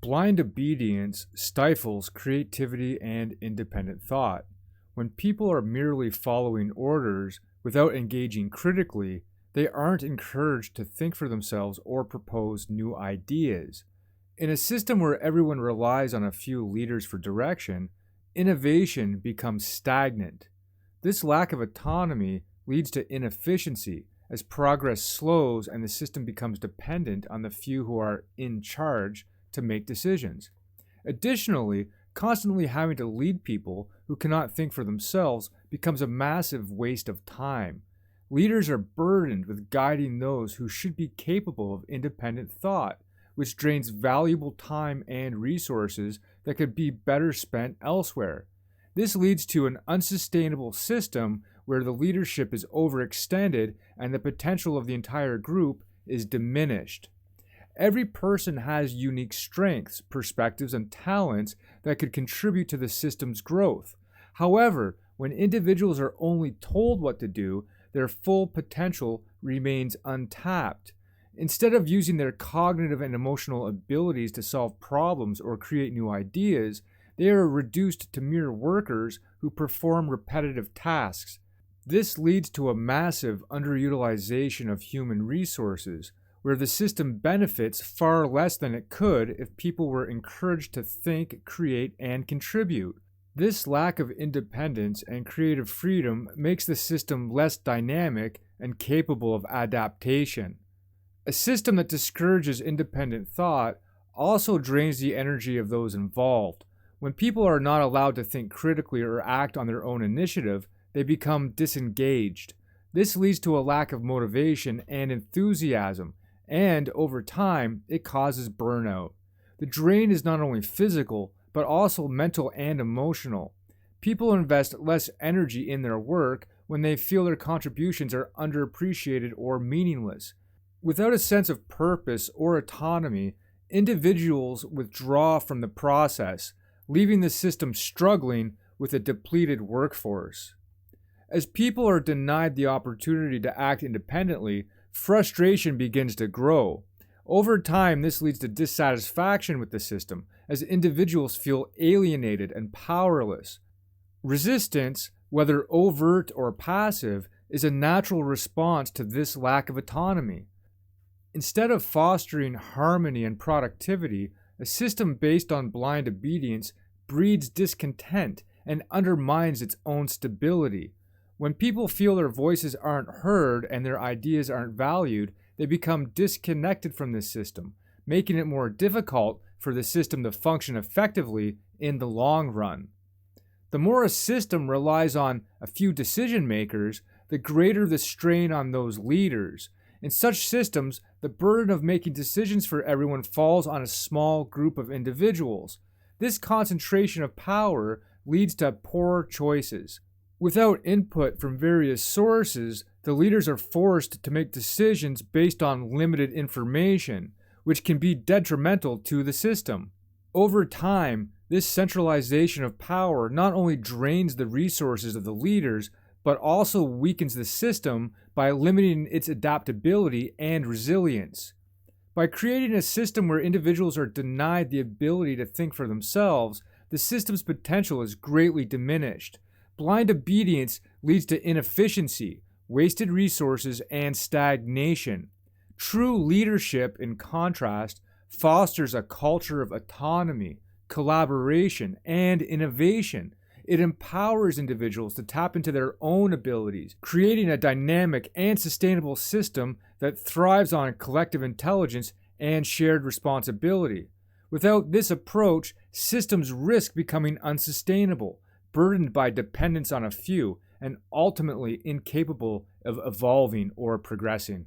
Blind obedience stifles creativity and independent thought. When people are merely following orders without engaging critically, they aren't encouraged to think for themselves or propose new ideas. In a system where everyone relies on a few leaders for direction, innovation becomes stagnant. This lack of autonomy leads to inefficiency as progress slows and the system becomes dependent on the few who are in charge to make decisions. Additionally, constantly having to lead people who cannot think for themselves becomes a massive waste of time. Leaders are burdened with guiding those who should be capable of independent thought, which drains valuable time and resources that could be better spent elsewhere. This leads to an unsustainable system where the leadership is overextended and the potential of the entire group is diminished. Every person has unique strengths, perspectives, and talents that could contribute to the system's growth. However, when individuals are only told what to do, their full potential remains untapped. Instead of using their cognitive and emotional abilities to solve problems or create new ideas, they are reduced to mere workers who perform repetitive tasks. This leads to a massive underutilization of human resources, where the system benefits far less than it could if people were encouraged to think, create, and contribute. This lack of independence and creative freedom makes the system less dynamic and capable of adaptation. A system that discourages independent thought also drains the energy of those involved. When people are not allowed to think critically or act on their own initiative, they become disengaged. This leads to a lack of motivation and enthusiasm, and over time, it causes burnout. The drain is not only physical, but also mental and emotional. People invest less energy in their work when they feel their contributions are underappreciated or meaningless. Without a sense of purpose or autonomy, individuals withdraw from the process, leaving the system struggling with a depleted workforce. As people are denied the opportunity to act independently, frustration begins to grow. Over time, this leads to dissatisfaction with the system as individuals feel alienated and powerless. Resistance, whether overt or passive, is a natural response to this lack of autonomy. Instead of fostering harmony and productivity, a system based on blind obedience breeds discontent and undermines its own stability. When people feel their voices aren't heard and their ideas aren't valued, they become disconnected from this system, making it more difficult for the system to function effectively in the long run. The more a system relies on a few decision makers, the greater the strain on those leaders. In such systems, the burden of making decisions for everyone falls on a small group of individuals. This concentration of power leads to poor choices. Without input from various sources, the leaders are forced to make decisions based on limited information, which can be detrimental to the system. Over time, this centralization of power not only drains the resources of the leaders, but also weakens the system by limiting its adaptability and resilience. By creating a system where individuals are denied the ability to think for themselves, the system's potential is greatly diminished. Blind obedience leads to inefficiency, wasted resources, and stagnation. True leadership, in contrast, fosters a culture of autonomy, collaboration, and innovation. It empowers individuals to tap into their own abilities, creating a dynamic and sustainable system that thrives on collective intelligence and shared responsibility. Without this approach, systems risk becoming unsustainable, burdened by dependence on a few, and ultimately incapable of evolving or progressing.